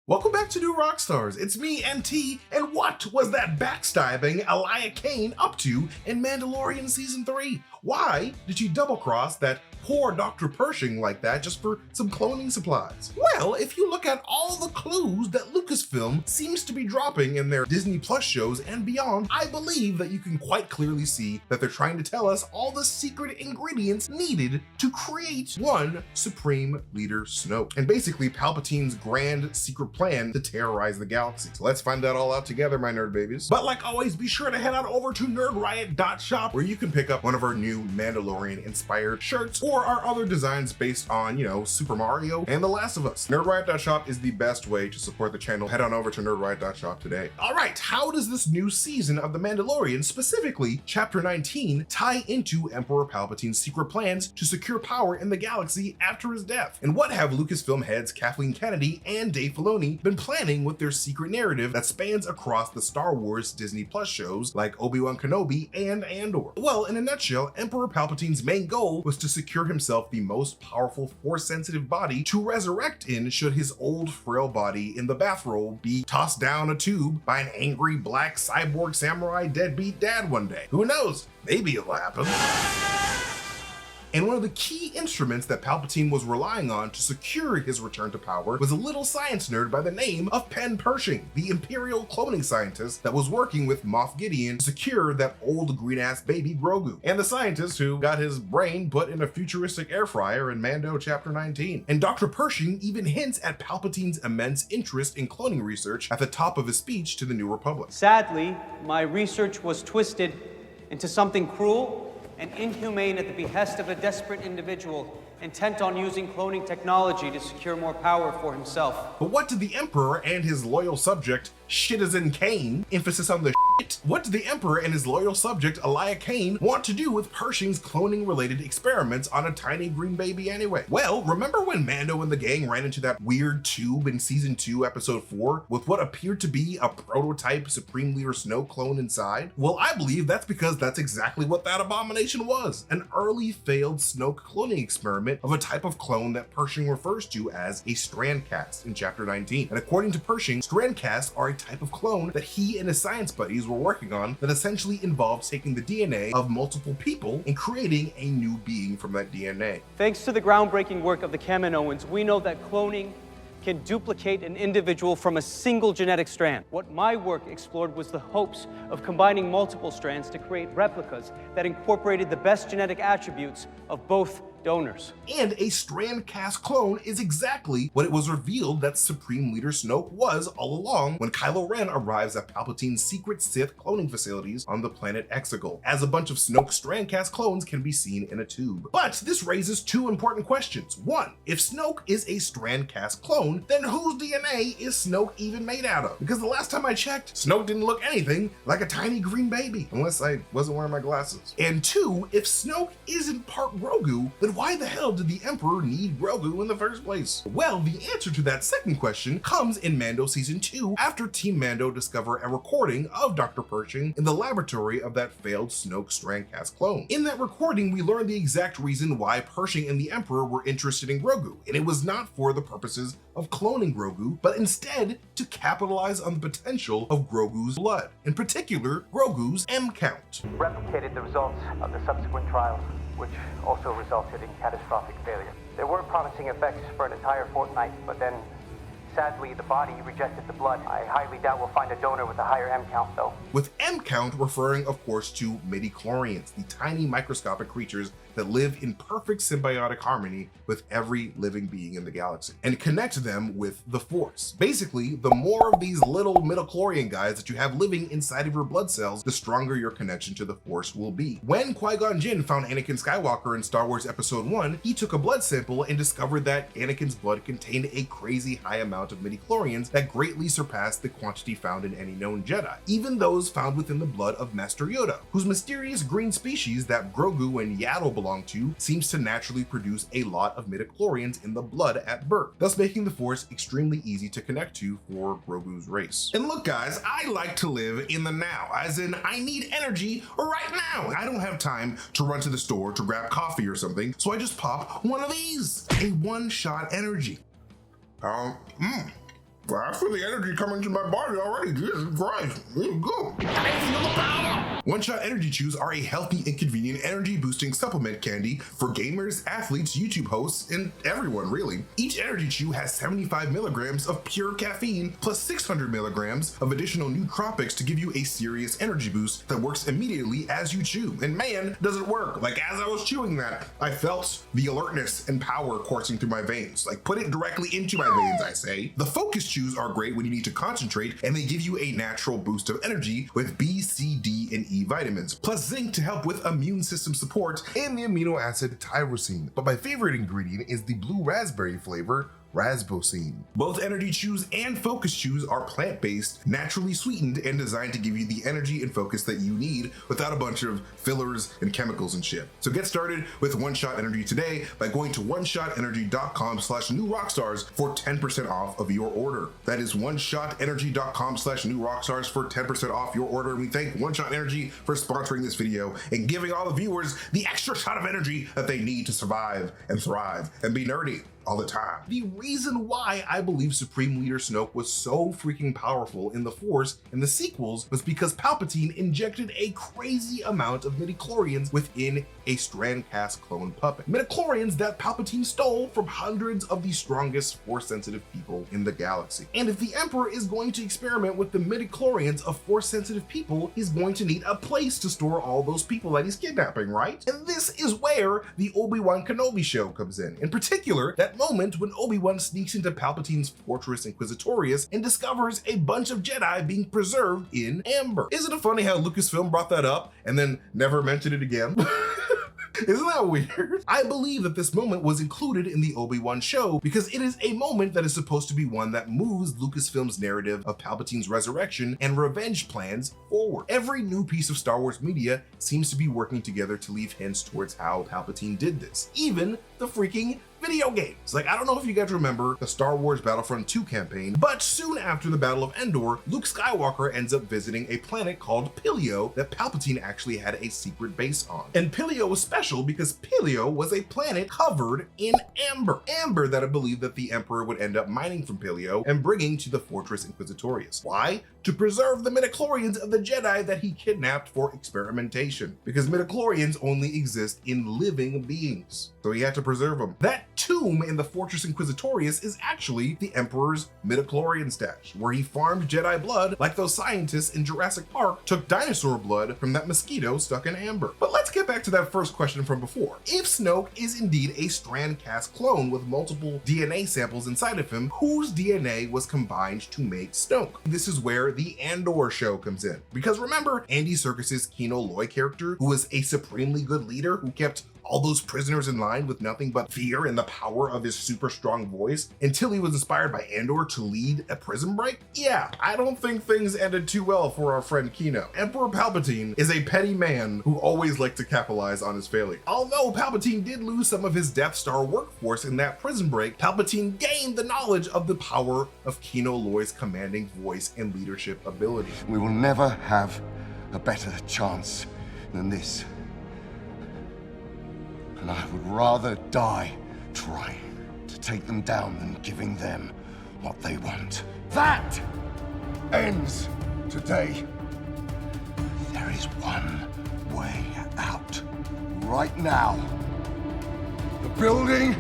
Welcome back to New Rockstars. It's me, NT, and what was that backstabbing Elia Kane up to in Mandalorian Season 3? Why did she double-cross that poor Dr. Pershing like that just for some cloning supplies? Well, if you look at all the clues that Lucasfilm seems to be dropping in their Disney Plus shows and beyond, I believe that you can quite clearly see that they're trying to tell us all the secret ingredients needed to create one Supreme Leader Snoke, and basically Palpatine's grand secret plan to terrorize the galaxy. So let's find that all out together, my nerd babies. But like always, be sure to head on over to nerdriot.shop where you can pick up one of our new Mandalorian inspired shirts or our other designs based on, Super Mario and The Last of Us. Nerdriot.shop is the best way to support the channel. Head on over to nerdriot.shop today. All right, how does this new season of The Mandalorian, specifically Chapter 19, tie into Emperor Palpatine's secret plans to secure power in the galaxy after his death? And what have Lucasfilm heads Kathleen Kennedy and Dave Filoni been planning with their secret narrative that spans across the Star Wars Disney Plus shows like Obi-Wan Kenobi and Andor? Well, in a nutshell, Emperor Palpatine's main goal was to secure himself the most powerful Force-sensitive body to resurrect in should his old, frail body in the bathrobe be tossed down a tube by an angry black cyborg samurai deadbeat dad one day. Who knows? Maybe it'll happen. And one of the key instruments that Palpatine was relying on to secure his return to power was a little science nerd by the name of Penn Pershing, the Imperial cloning scientist that was working with Moff Gideon to secure that old green-ass baby Grogu, and the scientist who got his brain put in a futuristic air fryer in Mando Chapter 19. And Dr. Pershing even hints at Palpatine's immense interest in cloning research at the top of his speech to the New Republic. Sadly, my research was twisted into something cruel and inhumane at the behest of a desperate individual intent on using cloning technology to secure more power for himself. But what did the Emperor and his loyal subject, Citizen Kane, emphasis on the shit, what did the Emperor and his loyal subject, Elia Kane, want to do with Pershing's cloning-related experiments on a tiny green baby anyway? Well, remember when Mando and the gang ran into that weird tube in Season 2, Episode 4, with what appeared to be a prototype Supreme Leader Snoke clone inside? Well, I believe that's because that's exactly what that abomination was, an early failed Snoke cloning experiment of a type of clone that Pershing refers to as a Strand-Cast in Chapter 19. And according to Pershing, Strand-Casts are a type of clone that he and his science buddies were working on that essentially involves taking the DNA of multiple people and creating a new being from that DNA. Thanks to the groundbreaking work of the Kaminoans, we know that cloning can duplicate an individual from a single genetic strand. What my work explored was the hopes of combining multiple strands to create replicas that incorporated the best genetic attributes of both donors. And a Strand-Cast clone is exactly what it was revealed that Supreme Leader Snoke was all along when Kylo Ren arrives at Palpatine's secret Sith cloning facilities on the planet Exegol, as a bunch of Snoke Strand-Cast clones can be seen in a tube. But this raises two important questions. One, if Snoke is a Strand-Cast clone, then whose DNA is Snoke even made out of? Because the last time I checked, Snoke didn't look anything like a tiny green baby, unless I wasn't wearing my glasses. And two, if Snoke isn't part Grogu, then why the hell did the Emperor need Grogu in the first place? Well, the answer to that second question comes in Mando Season 2 after Team Mando discover a recording of Dr. Pershing in the laboratory of that failed Snoke Strand-Cast clone. In that recording, we learn the exact reason why Pershing and the Emperor were interested in Grogu, and it was not for the purposes of cloning Grogu, but instead to capitalize on the potential of Grogu's blood, in particular, Grogu's M count. Replicated the results of the subsequent trials, which also resulted in catastrophic failure. There were promising effects for an entire fortnight, but then sadly the body rejected the blood. I highly doubt we'll find a donor with a higher M count though. With M count referring of course to midichlorians, the tiny microscopic creatures that live in perfect symbiotic harmony with every living being in the galaxy and connect them with the Force. Basically, the more of these little midichlorian guys that you have living inside of your blood cells, the stronger your connection to the Force will be. When Qui-Gon Jinn found Anakin Skywalker in Star Wars Episode 1, he took a blood sample and discovered that Anakin's blood contained a crazy high amount of midichlorians that greatly surpassed the quantity found in any known Jedi, even those found within the blood of Master Yoda, whose mysterious green species that Grogu and Yaddle belong to seems to naturally produce a lot of midichlorians in the blood at birth, thus making the Force extremely easy to connect to for Grogu's race. And look guys, I like to live in the now, as in I need energy right now. I don't have time to run to the store to grab coffee or something, so I just pop one of these, a one-shot energy. Well, I feel the energy coming to my body already. Jesus Christ, here you go. I feel the power. One-Shot Energy Chews are a healthy and convenient energy-boosting supplement candy for gamers, athletes, YouTube hosts, and everyone, really. Each energy chew has 75 milligrams of pure caffeine plus 600 milligrams of additional nootropics to give you a serious energy boost that works immediately as you chew. And man, does it work. Like, as I was chewing that, I felt the alertness and power coursing through my veins. Like, put it directly into my veins, I say. The Focus Chews are great when you need to concentrate, and they give you a natural boost of energy with B, C, D, and E vitamins, plus zinc to help with immune system support, and the amino acid tyrosine. But my favorite ingredient is the blue raspberry flavor, Rasbosine. Both energy chews and focus chews are plant-based, naturally sweetened, and designed to give you the energy and focus that you need without a bunch of fillers and chemicals and shit. So get started with One-Shot Energy today by going to oneshotenergy.com/newrockstars for 10% off of your order. That is oneshotenergy.com/newrockstars for 10% off your order. And we thank One-Shot Energy for sponsoring this video and giving all the viewers the extra shot of energy that they need to survive and thrive and be nerdy all the time. The reason why I believe Supreme Leader Snoke was so freaking powerful in the Force in the sequels was because Palpatine injected a crazy amount of midichlorians within a Strand-Cast clone puppet. Midichlorians that Palpatine stole from hundreds of the strongest Force-sensitive people in the galaxy. And if the Emperor is going to experiment with the midichlorians of Force-sensitive people, he's going to need a place to store all those people that he's kidnapping, right? And this is where the Obi-Wan Kenobi show comes in. In particular, that moment when Obi-Wan sneaks into Palpatine's Fortress Inquisitorius and discovers a bunch of Jedi being preserved in amber. Isn't it funny how Lucasfilm brought that up and then never mentioned it again? Isn't that weird? I believe that this moment was included in the Obi-Wan show because it is a moment that is supposed to be one that moves Lucasfilm's narrative of Palpatine's resurrection and revenge plans forward. Every new piece of Star Wars media seems to be working together to leave hints towards how Palpatine did this. Even the freaking video games. Like, I don't know if you guys remember the Star Wars Battlefront 2 campaign, but soon after the Battle of Endor, Luke Skywalker ends up visiting a planet called Pilio that Palpatine actually had a secret base on. And Pilio was special because Pilio was a planet covered in amber. Amber that I believe that the Emperor would end up mining from Pilio and bringing to the Fortress Inquisitorius. Why? To preserve the midichlorians of the Jedi that he kidnapped for experimentation. Because midichlorians only exist in living beings. So he had to preserve them. That tomb in the Fortress Inquisitorius is actually the Emperor's midichlorian stash, where he farmed Jedi blood like those scientists in Jurassic Park took dinosaur blood from that mosquito stuck in amber. But let's get back to that first question from before. If Snoke is indeed a Strand-Cast clone with multiple DNA samples inside of him, whose DNA was combined to make Snoke? This is where the Andor show comes in. Because remember Andy Serkis's Kino Loy character, who was a supremely good leader who kept all those prisoners in line with nothing but fear and the power of his super strong voice until he was inspired by Andor to lead a prison break? Yeah, I don't think things ended too well for our friend Kino. Emperor Palpatine is a petty man who always liked to capitalize on his failure. Although Palpatine did lose some of his Death Star workforce in that prison break, Palpatine gained the knowledge of the power of Kino Loy's commanding voice and leadership ability. We will never have a better chance than this. And I would rather die trying to take them down than giving them what they want. That ends today. There is one way out. Right now. The building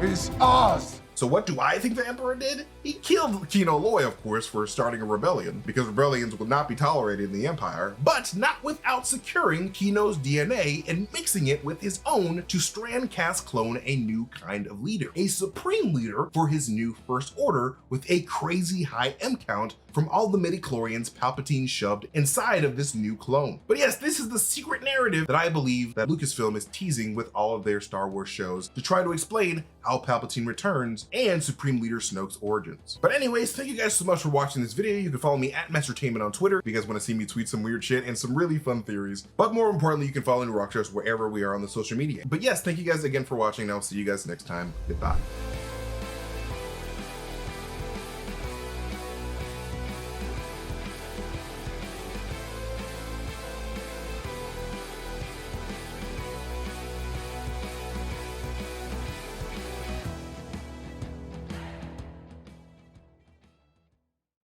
is ours. So what do I think the Emperor did? He killed Kino Loy, of course, for starting a rebellion, because rebellions would not be tolerated in the Empire, but not without securing Kino's DNA and mixing it with his own to Strand-Cast clone a new kind of leader, a supreme leader for his new First Order with a crazy high M count from all the midichlorians Palpatine shoved inside of this new clone. But yes, this is the secret narrative that I believe that Lucasfilm is teasing with all of their Star Wars shows to try to explain how Palpatine returns and Supreme Leader Snoke's origins. But anyways, thank you guys so much for watching this video. You can follow me at MasterTainment on Twitter if you guys want to see me tweet some weird shit and some really fun theories. But more importantly, you can follow Rockstars wherever we are on the social media. But yes, thank you guys again for watching, and I'll see you guys next time. Goodbye.